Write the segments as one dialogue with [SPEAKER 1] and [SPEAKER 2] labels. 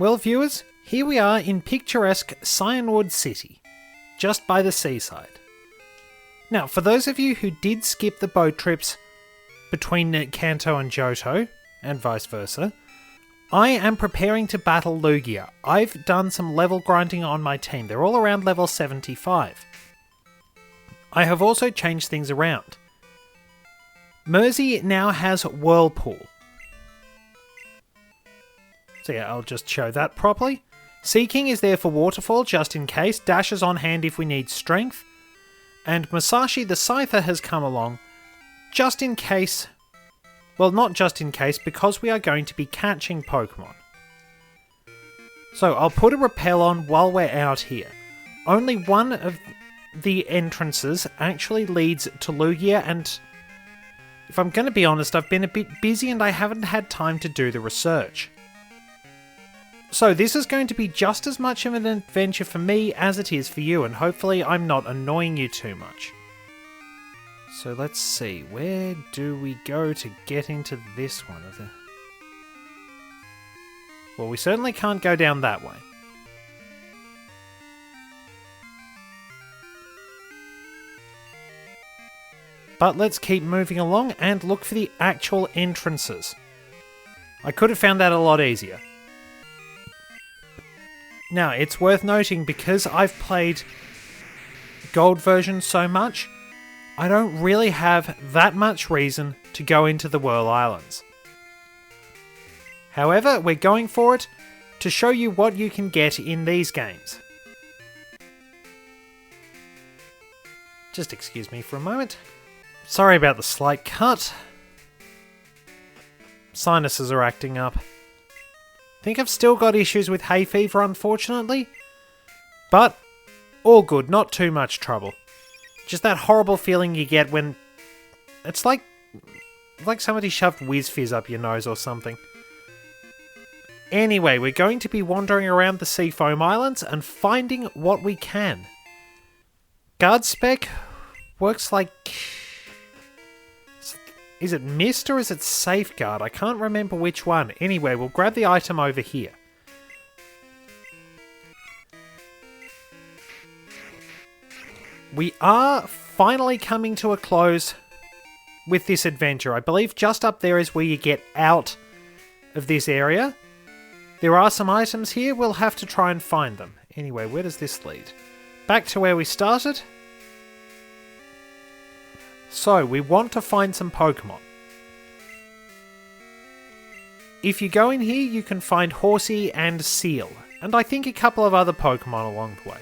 [SPEAKER 1] Well, viewers, here we are in picturesque Cyanwood City, just by the seaside. Now, for those of you who did skip the boat trips between Kanto and Johto, and vice versa, I am preparing to battle Lugia. I've done some level grinding on my team. They're all around level 75. I have also changed things around. Mersey now has Whirlpool. So yeah, I'll just show that properly. Seaking is there for Waterfall, just in case. Dash is on hand if we need strength. And Musashi the Scyther has come along, just in case. Well, not just in case, because we are going to be catching Pokemon. So I'll put a repel on while we're out here. Only one of the entrances actually leads to Lugia, and if I'm going to be honest, I've been a bit busy and I haven't had time to do the research. So this is going to be just as much of an adventure for me as it is for you, and hopefully I'm not annoying you too much. So let's see, where do we go to get into this one? Well, we certainly can't go down that way. But let's keep moving along and look for the actual entrances. I could have found that a lot easier. Now, it's worth noting, because I've played Gold version so much, I don't really have that much reason to go into the Whirl Islands. However, we're going for it to show you what you can get in these games. Just excuse me for a moment. Sorry about the slight cut. Sinuses are acting up. Think I've still got issues with hay fever, unfortunately. But all good, not too much trouble. Just that horrible feeling you get when it's like somebody shoved Whiz Fizz up your nose or something. Anyway, we're going to be wandering around the Seafoam Islands and finding what we can. Guard spec works like... Is it Mist or is it Safeguard? I can't remember which one. Anyway, we'll grab the item over here. We are finally coming to a close with this adventure. I believe just up there is where you get out of this area. There are some items here. We'll have to try and find them. Anyway, where does this lead? Back to where we started. So, we want to find some Pokemon. If you go in here, you can find Horsey and Seal, and I think a couple of other Pokemon along the way.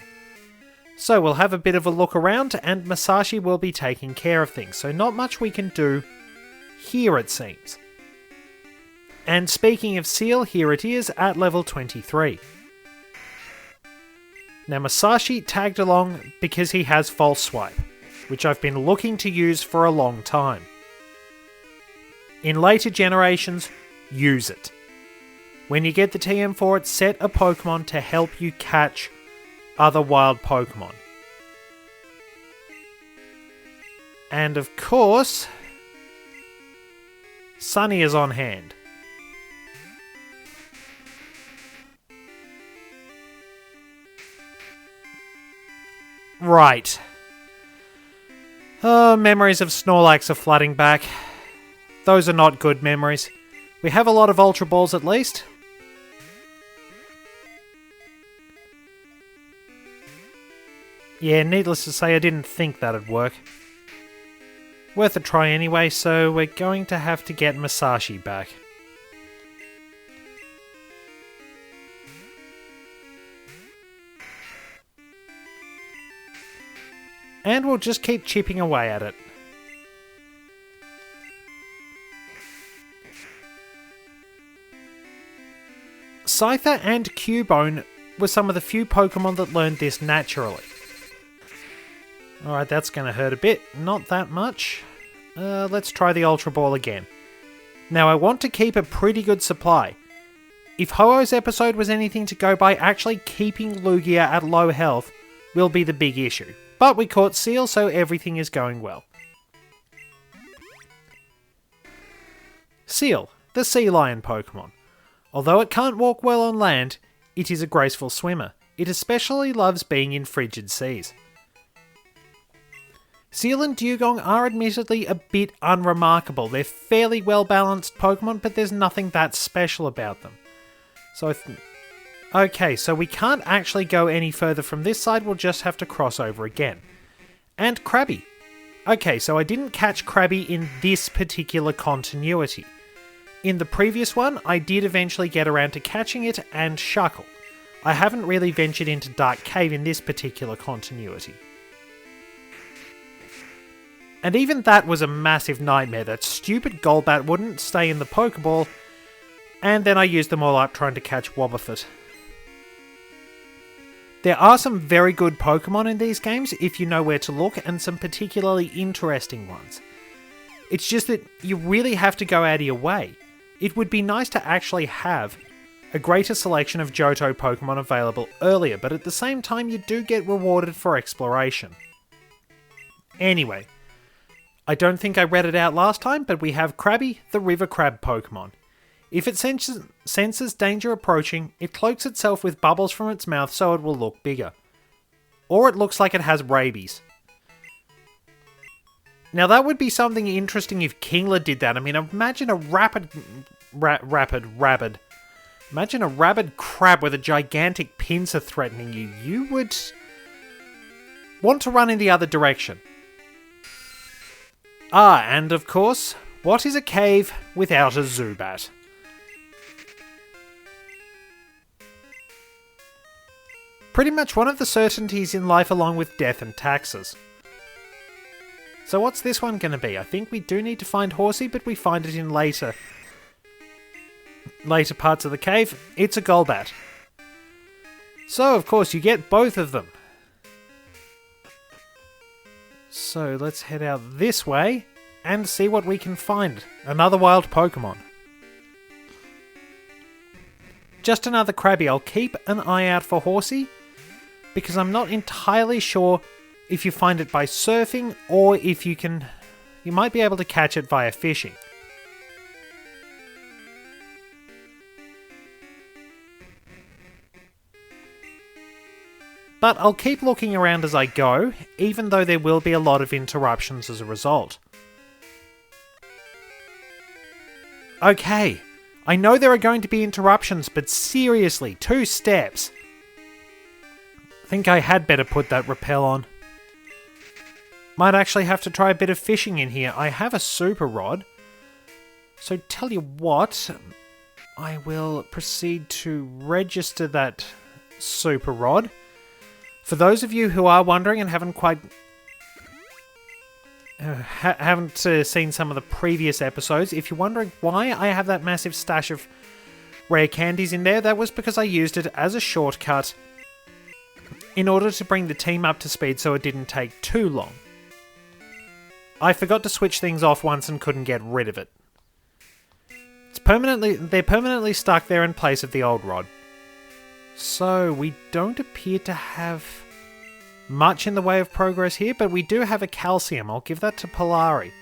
[SPEAKER 1] So we'll have a bit of a look around, and Musashi will be taking care of things, so not much we can do here, it seems. And speaking of Seal, here it is at level 23. Now Musashi tagged along because he has False Swipe, which I've been looking to use for a long time. In later generations, use it. When you get the TM for it, set a Pokemon to help you catch other wild Pokemon. And of course, Sunny is on hand. Right. Oh, memories of Snorlax are flooding back. Those are not good memories. We have a lot of Ultra Balls at least. Yeah, needless to say, I didn't think that'd work. Worth a try anyway, so we're going to have to get Musashi back. And we'll just keep chipping away at it. Scyther and Cubone were some of the few Pokemon that learned this naturally. Alright, that's going to hurt a bit. Not that much. Let's try the Ultra Ball again. Now, I want to keep a pretty good supply. If Ho-Oh's episode was anything to go by, actually keeping Lugia at low health will be the big issue. But we caught Seal, so everything is going well. Seal, the sea lion Pokemon. Although it can't walk well on land, it is a graceful swimmer. It especially loves being in frigid seas. Seal and Dugong are admittedly a bit unremarkable. They're fairly well-balanced Pokemon, but there's nothing that special about them. So okay, so we can't actually go any further from this side, we'll just have to cross over again. And Krabby. Okay, so I didn't catch Krabby in this particular continuity. In the previous one, I did eventually get around to catching it and Shuckle. I haven't really ventured into Dark Cave in this particular continuity. And even that was a massive nightmare. That stupid Golbat wouldn't stay in the Pokeball, and then I used them all up trying to catch Wobbuffet. There are some very good Pokemon in these games if you know where to look, and some particularly interesting ones. It's just that you really have to go out of your way. It would be nice to actually have a greater selection of Johto Pokemon available earlier, but at the same time you do get rewarded for exploration. Anyway, I don't think I read it out last time, but we have Krabby, the river crab Pokemon. If it senses danger approaching, it cloaks itself with bubbles from its mouth so it will look bigger. Or it looks like it has rabies. Now that would be something interesting if Kingler did that. I mean, imagine a Imagine a rabid crab with a gigantic pincer threatening you. You would want to run in the other direction. Ah, and of course, what is a cave without a Zubat? Pretty much one of the certainties in life along with death and taxes. So what's this one going to be? I think we do need to find Horsey, but we find it in later parts of the cave. It's a Golbat. So, of course, you get both of them. So let's head out this way and see what we can find. Another wild Pokemon. Just another Krabby. I'll keep an eye out for Horsey, because I'm not entirely sure if you find it by surfing or if you might be able to catch it via fishing. But I'll keep looking around as I go, even though there will be a lot of interruptions as a result. Okay, I know there are going to be interruptions, but seriously, 2 steps. I think I had better put that rappel on. Might actually have to try a bit of fishing in here. I have a super rod. So tell you what, I will proceed to register that super rod. For those of you who are wondering and haven't quite seen some of the previous episodes, if you're wondering why I have that massive stash of rare candies in there, that was because I used it as a shortcut in order to bring the team up to speed so it didn't take too long. I forgot to switch things off once and couldn't get rid of it. They're permanently stuck there in place of the old rod. So, we don't appear to have much in the way of progress here, but we do have a calcium. I'll give that to Polari.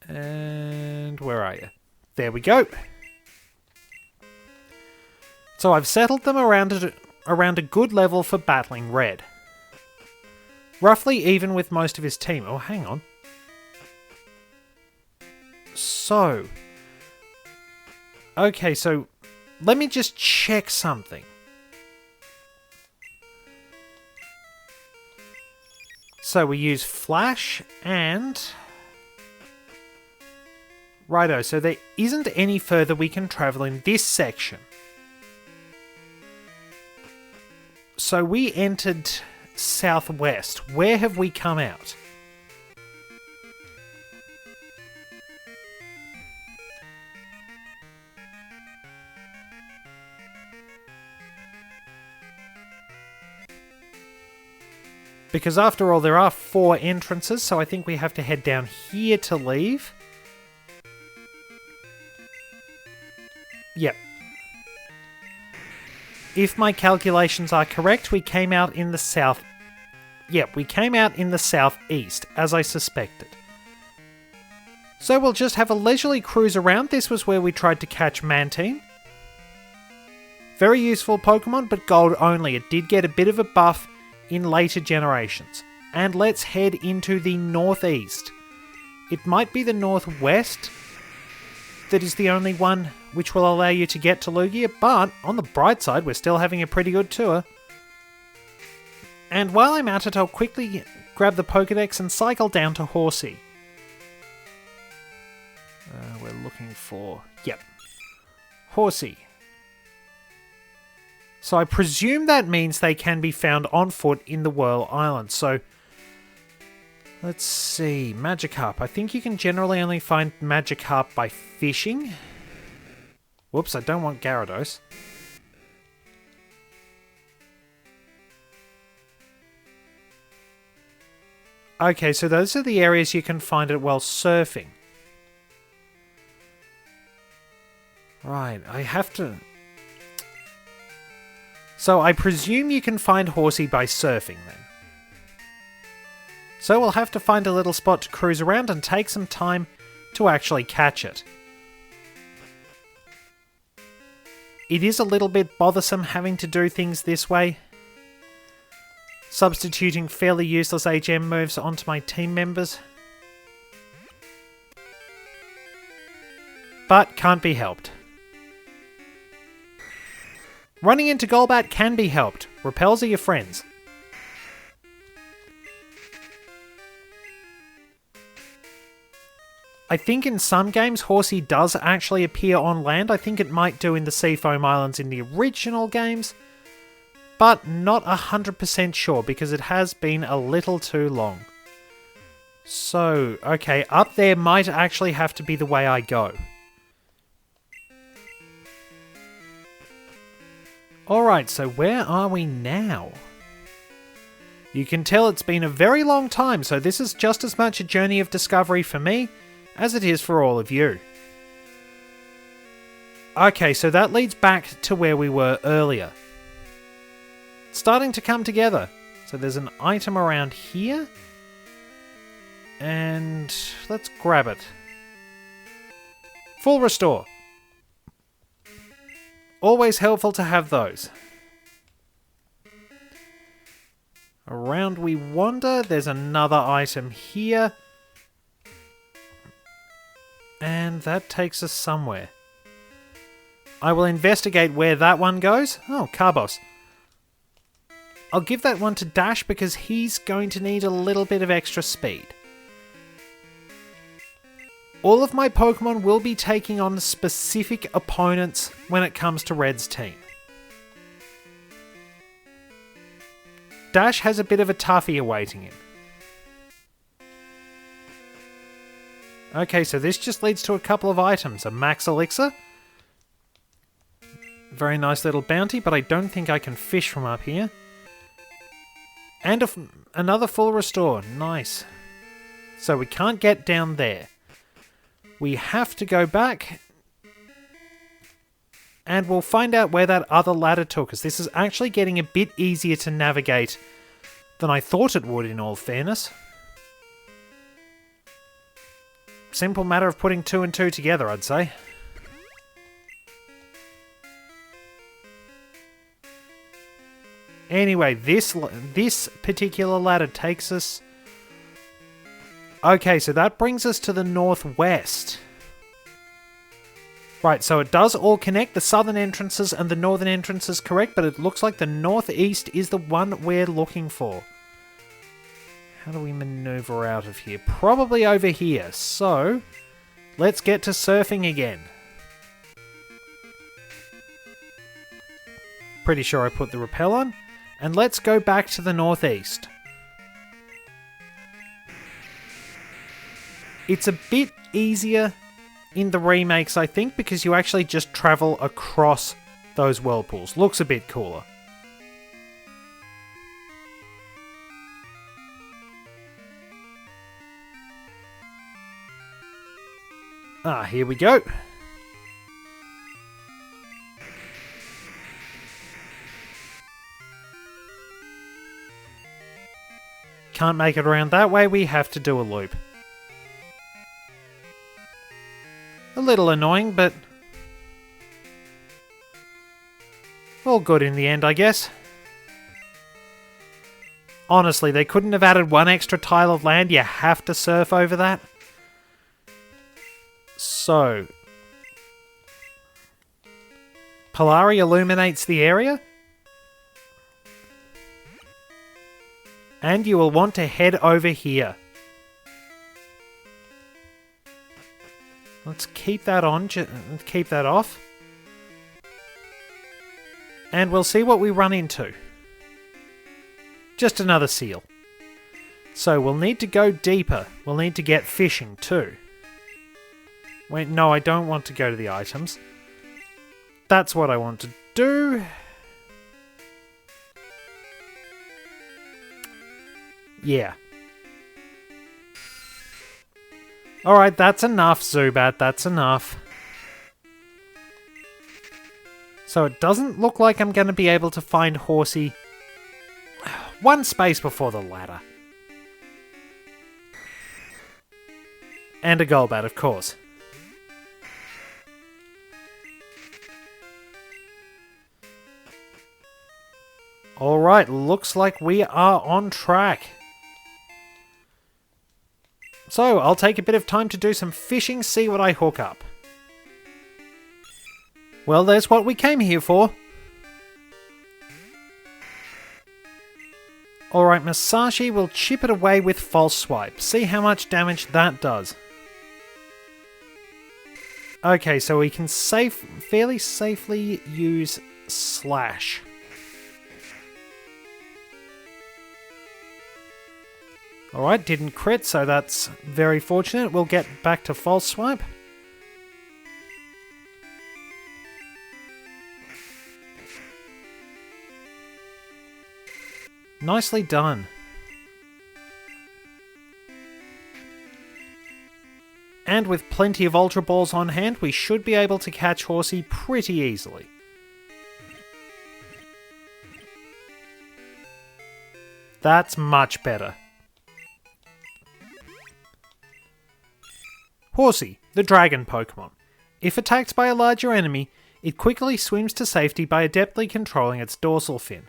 [SPEAKER 1] And where are you? There we go. So I've settled them around a good level for battling Red. Roughly even with most of his team. Oh, hang on. So, okay, so let me just check something. So we use Flash and... Righto, so there isn't any further we can travel in this section. So we entered southwest. Where have we come out? Because after all, there are 4 entrances, so I think we have to head down here to leave. Yep. If my calculations are correct, we came out in the south... Yep, we came out in the southeast, as I suspected. So we'll just have a leisurely cruise around. This was where we tried to catch Mantine. Very useful Pokemon, but gold only. It did get a bit of a buff in later generations. And let's head into the northeast. It might be the northwest that is the only one which will allow you to get to Lugia, but on the bright side, we're still having a pretty good tour. And while I'm at it, I'll quickly grab the Pokedex and cycle down to Horsey. We're looking for... Yep. Horsey. So I presume that means they can be found on foot in the Whirl Islands. So, let's see. Magikarp. I think you can generally only find Magikarp by fishing. Whoops, I don't want Gyarados. Okay, so those are the areas you can find it while surfing. Right, I have to... So I presume you can find Horsey by surfing then. So we'll have to find a little spot to cruise around and take some time to actually catch it. It is a little bit bothersome having to do things this way. Substituting fairly useless HM moves onto my team members. But can't be helped. Running into Golbat can be helped. Repels are your friends. I think in some games Horsey does actually appear on land. I think it might do in the Seafoam Islands in the original games. But not 100% sure because it has been a little too long. So, okay, up there might actually have to be the way I go. Alright, so where are we now? You can tell it's been a very long time, so this is just as much a journey of discovery for me as it is for all of you. Okay, so that leads back to where we were earlier. It's starting to come together. So there's an item around here. And let's grab it. Full restore. Always helpful to have those. Around we wander, there's another item here. And that takes us somewhere. I will investigate where that one goes. Oh, Carbos. I'll give that one to Dash because he's going to need a little bit of extra speed. All of my Pokemon will be taking on specific opponents when it comes to Red's team. Dash has a bit of a toughie awaiting him. Okay, so this just leads to a couple of items. A Max Elixir. Very nice little bounty, but I don't think I can fish from up here. And another full restore. Nice. So we can't get down there. We have to go back. And we'll find out where that other ladder took us. This is actually getting a bit easier to navigate than I thought it would, in all fairness. Simple matter of putting 2 and 2 together, I'd say. Anyway, this particular ladder takes us... Okay, so that brings us to the northwest. Right, so it does all connect, the southern entrances and the northern entrances correct, but it looks like the northeast is the one we're looking for. How do we maneuver out of here? Probably over here, so let's get to surfing again. Pretty sure I put the repel on. And let's go back to the northeast. It's a bit easier in the remakes, I think, because you actually just travel across those whirlpools. Looks a bit cooler. Ah, here we go. Can't make it around that way, we have to do a loop. A little annoying, but all good in the end, I guess. Honestly, they couldn't have added one extra tile of land. You have to surf over that. So, Polari illuminates the area. And you will want to head over here. Let's keep that on, keep that off. And we'll see what we run into. Just another seal. So we'll need to go deeper. We'll need to get fishing too. Wait, no, I don't want to go to the items. That's what I want to do. Yeah. Alright, that's enough, Zubat. That's enough. So it doesn't look like I'm going to be able to find Horsey one space before the ladder. And a Golbat, of course. Alright, looks like we are on track. So, I'll take a bit of time to do some fishing, see what I hook up. Well, there's what we came here for. Alright, Musashi will chip it away with False Swipe. See how much damage that does. Okay, so we can fairly safely use Slash. Alright, didn't crit, so that's very fortunate. We'll get back to False Swipe. Nicely done. And with plenty of Ultra Balls on hand, we should be able to catch Horsey pretty easily. That's much better. Horsey, the dragon Pokemon. If attacked by a larger enemy, it quickly swims to safety by adeptly controlling its dorsal fin.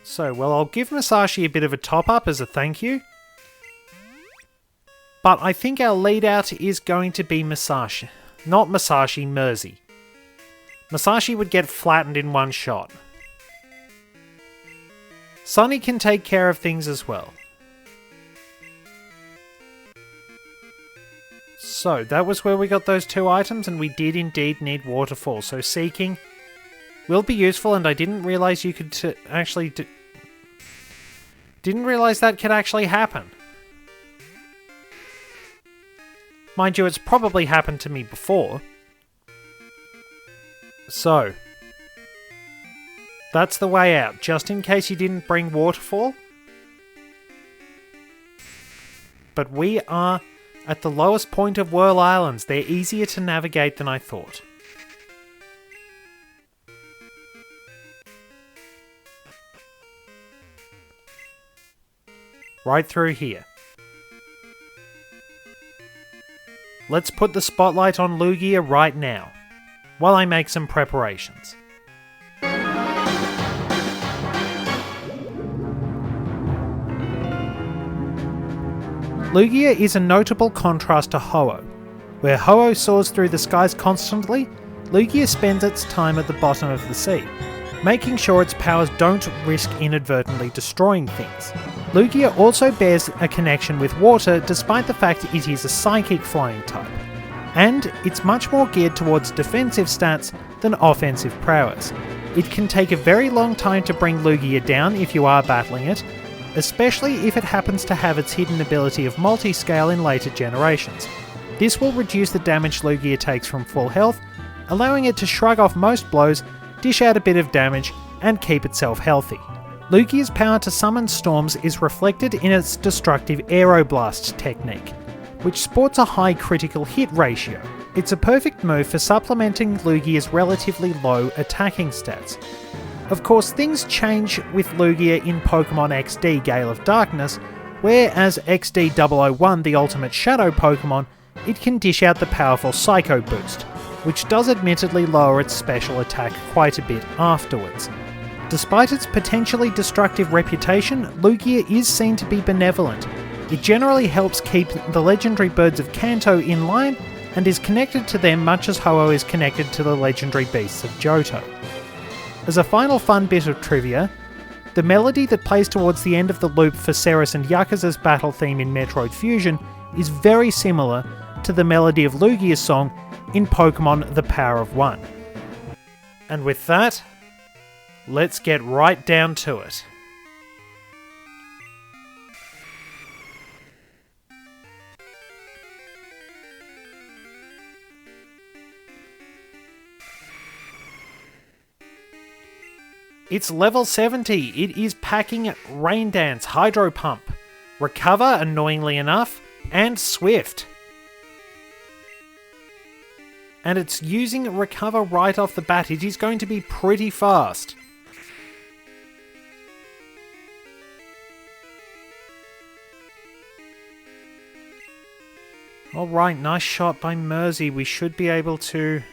[SPEAKER 1] So, well, I'll give Musashi a bit of a top-up as a thank you. But I think our lead-out is going to be Musashi. Not Musashi, Mersey. Musashi would get flattened in one shot. Sunny can take care of things as well. So, that was where we got those two items, and we did indeed need Waterfall. So, Seeking will be useful, and I didn't realise you could didn't realise that could actually happen. Mind you, it's probably happened to me before. So, that's the way out, just in case you didn't bring Waterfall. But we are at the lowest point of Whirl Islands. They're easier to navigate than I thought. Right through here. Let's put the spotlight on Lugia right now, while I make some preparations. Lugia is a notable contrast to Ho-Oh. Where Ho-Oh soars through the skies constantly, Lugia spends its time at the bottom of the sea, making sure its powers don't risk inadvertently destroying things. Lugia also bears a connection with water despite the fact it is a psychic flying type, and it's much more geared towards defensive stats than offensive prowess. It can take a very long time to bring Lugia down if you are battling it, especially if it happens to have its hidden ability of multi-scale in later generations. This will reduce the damage Lugia takes from full health, allowing it to shrug off most blows, dish out a bit of damage, and keep itself healthy. Lugia's power to summon storms is reflected in its destructive Aeroblast technique, which sports a high critical hit ratio. It's a perfect move for supplementing Lugia's relatively low attacking stats. Of course, things change with Lugia in Pokemon XD Gale of Darkness, Whereas XD001, the ultimate Shadow Pokemon, it can dish out the powerful Psycho Boost, which does admittedly lower its special attack quite a bit afterwards. Despite its potentially destructive reputation, Lugia is seen to be benevolent. It generally helps keep the legendary birds of Kanto in line and is connected to them much as Ho-Oh is connected to the legendary beasts of Johto. As a final fun bit of trivia, the melody that plays towards the end of the loop for Ceres and Yakuza's battle theme in Metroid Fusion is very similar to the melody of Lugia's song in Pokemon The Power of One. And with that, let's get right down to it. It's level 70, it is packing Rain Dance, Hydro Pump, Recover, annoyingly enough, and Swift. And it's using Recover right off the bat. It is going to be pretty fast. Alright, nice shot by Mersey. We should be able to...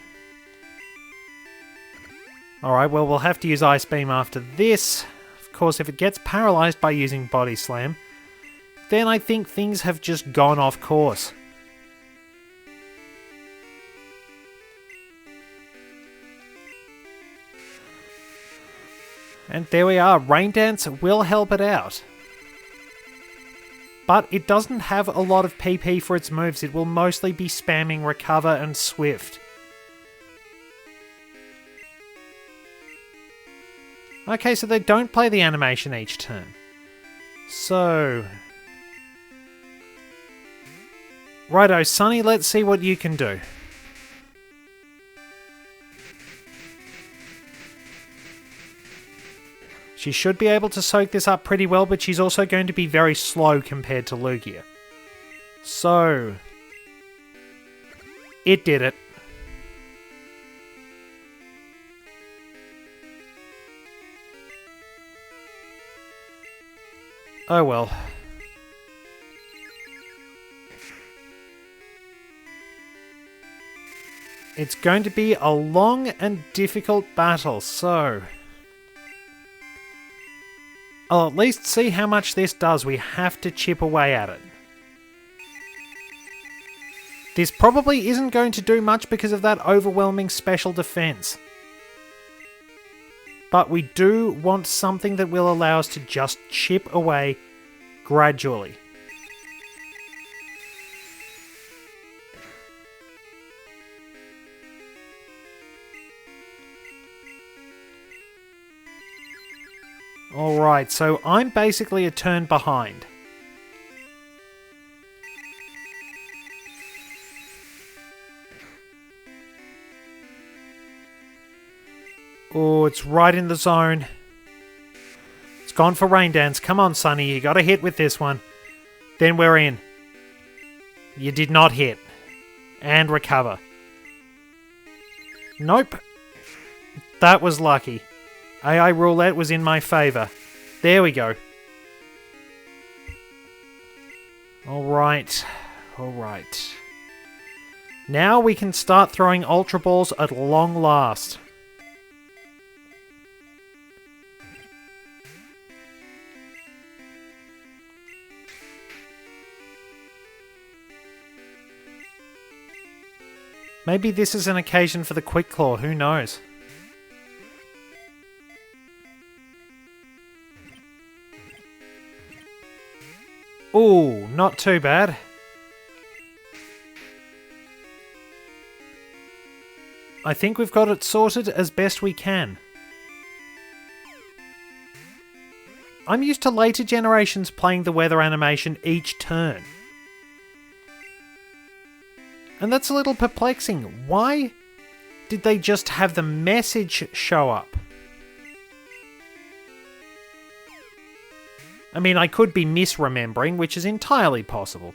[SPEAKER 1] Alright, well, we'll have to use Ice Beam after this. Of course, if it gets paralysed by using Body Slam, then I think things have just gone off course. And there we are, Rain Dance will help it out. But it doesn't have a lot of PP for its moves, it will mostly be spamming Recover and Swift. Okay, so they don't play the animation each turn. So... Righto, Sunny, let's see what you can do. She should be able to soak this up pretty well, but she's also going to be very slow compared to Lugia. So... It did it. Oh well. It's going to be a long and difficult battle, so... I'll at least see how much this does. We have to chip away at it. This probably isn't going to do much because of that overwhelming special defense. But we do want something that will allow us to just chip away gradually. Alright, so I'm basically a turn behind. Oh, it's right in the zone. It's gone for Rain Dance. Come on, Sunny, you gotta hit with this one. Then we're in. You did not hit. And Recover. Nope. That was lucky. AI Roulette was in my favour. There we go. Alright. Alright. Now we can start throwing Ultra Balls at long last. Maybe this is an occasion for the Quick Claw, who knows? Ooh, not too bad. I think we've got it sorted as best we can. I'm used to later generations playing the weather animation each turn. And that's a little perplexing. Why did they just have the message show up? I mean, I could be misremembering, which is entirely possible.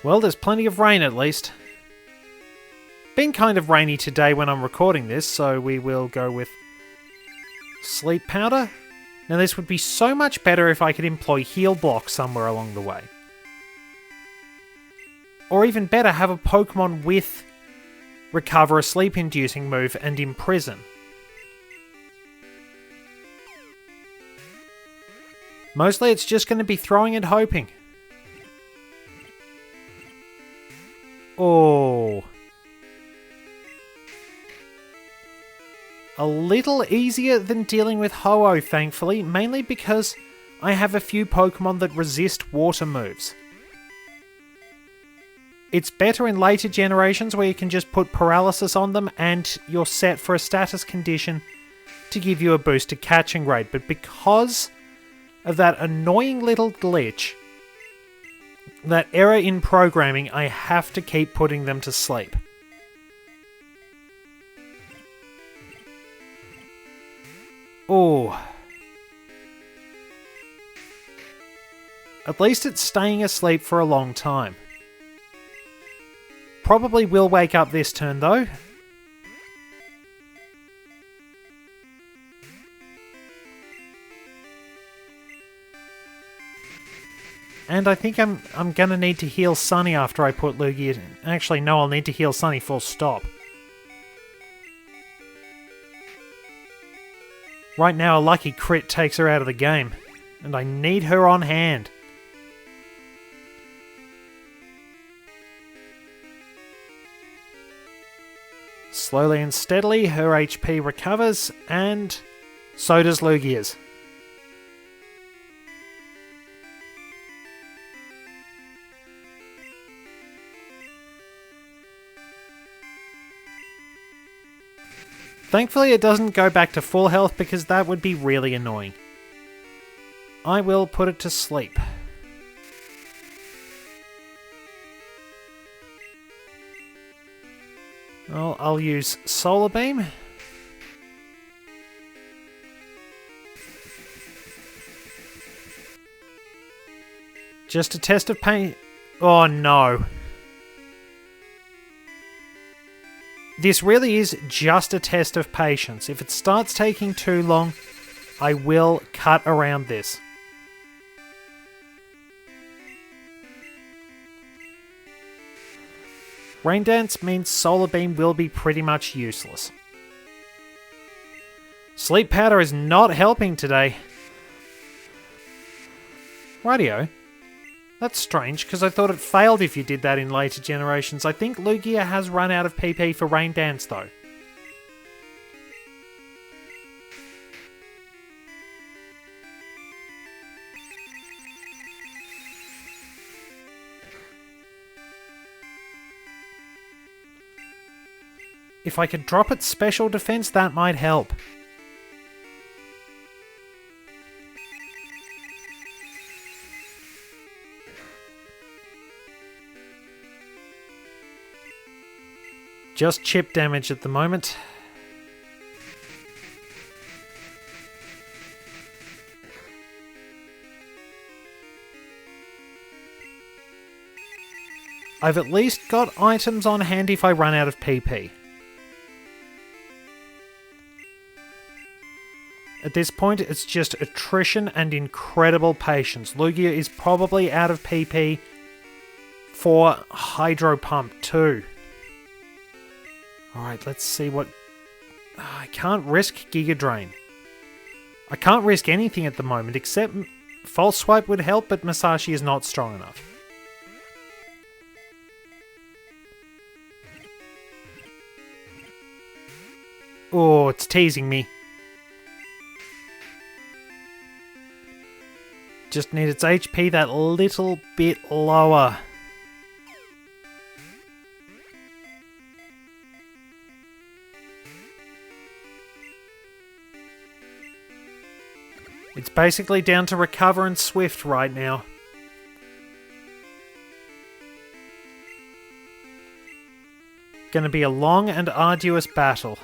[SPEAKER 1] Well, there's plenty of rain at least. Been kind of rainy today when I'm recording this, so we will go with Sleep powder. Now this would be so much better if I could employ heal block somewhere along the way. Or even better, have a Pokemon with recover, a sleep-inducing move, and imprison. Mostly it's just going to be throwing and hoping. Oh. A little easier than dealing with Ho-Oh, thankfully, mainly because I have a few Pokemon that resist water moves. It's better in later generations where you can just put paralysis on them and you're set for a status condition to give you a boosted catching rate. But because of that annoying little glitch, that error in programming, I have to keep putting them to sleep. Oh. At least it's staying asleep for a long time. Probably will wake up this turn though. And I think I'm gonna need to heal Sunny after I put Lugia in. Actually, no, I'll need to heal Sunny full stop. Right now, a lucky crit takes her out of the game, and I need her on hand. Slowly and steadily, her HP recovers, and so does Lugia's. Thankfully, it doesn't go back to full health because that would be really annoying. I will put it to sleep. Well, I'll use Solar Beam. Just a test of pain. Oh no. This really is just a test of patience. If it starts taking too long, I will cut around this. Rain Dance means Solar Beam will be pretty much useless. Sleep Powder is not helping today. Rightio. That's strange, because I thought it failed if you did that in later generations. I think Lugia has run out of PP for Rain Dance, though. If I could drop its special defense, that might help. Just chip damage at the moment. I've at least got items on hand if I run out of PP. At this point, it's just attrition and incredible patience. Lugia is probably out of PP for Hydro Pump too. Alright, let's see what... I can't risk Giga Drain. I can't risk anything at the moment, except False Swipe would help, but Masashi is not strong enough. Oh, it's teasing me. Just need its HP that little bit lower. It's basically down to Recover and Swift right now. Gonna be a long and arduous battle.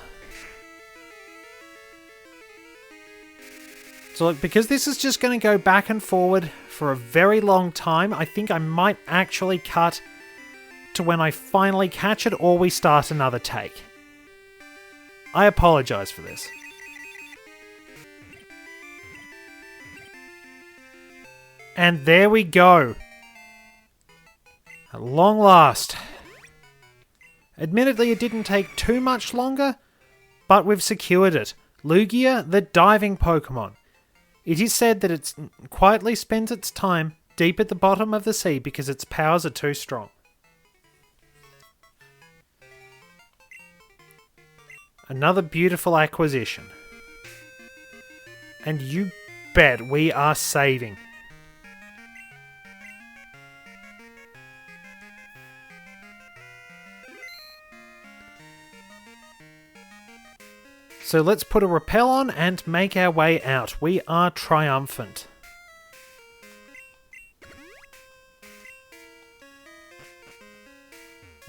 [SPEAKER 1] So look, because this is just going to go back and forward for a very long time, I think I might actually cut to when I finally catch it or we start another take. I apologise for this. And there we go. At long last. Admittedly, it didn't take too much longer, but we've secured it. Lugia, the diving Pokemon. It is said that it quietly spends its time deep at the bottom of the sea because its powers are too strong. Another beautiful acquisition. And you bet we are saving. So let's put a rappel on and make our way out. We are triumphant.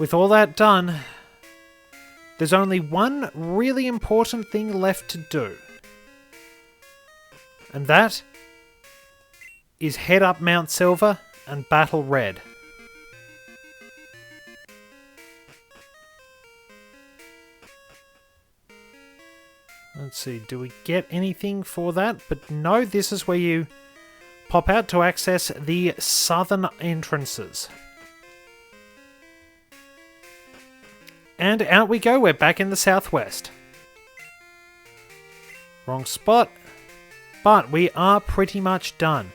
[SPEAKER 1] With all that done, there's only one really important thing left to do. And that is head up Mount Silver and battle Red. Let's see, do we get anything for that? But no, this is where you pop out to access the southern entrances. And out we go, we're back in the southwest. Wrong spot, but we are pretty much done.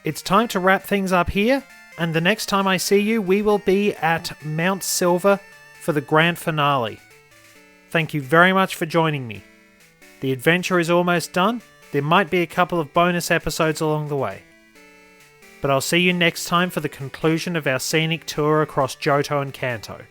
[SPEAKER 1] It's time to wrap things up here, and the next time I see you, we will be at Mount Silver for the grand finale. Thank you very much for joining me. The adventure is almost done. There might be a couple of bonus episodes along the way. But I'll see you next time for the conclusion of our scenic tour across Johto and Kanto.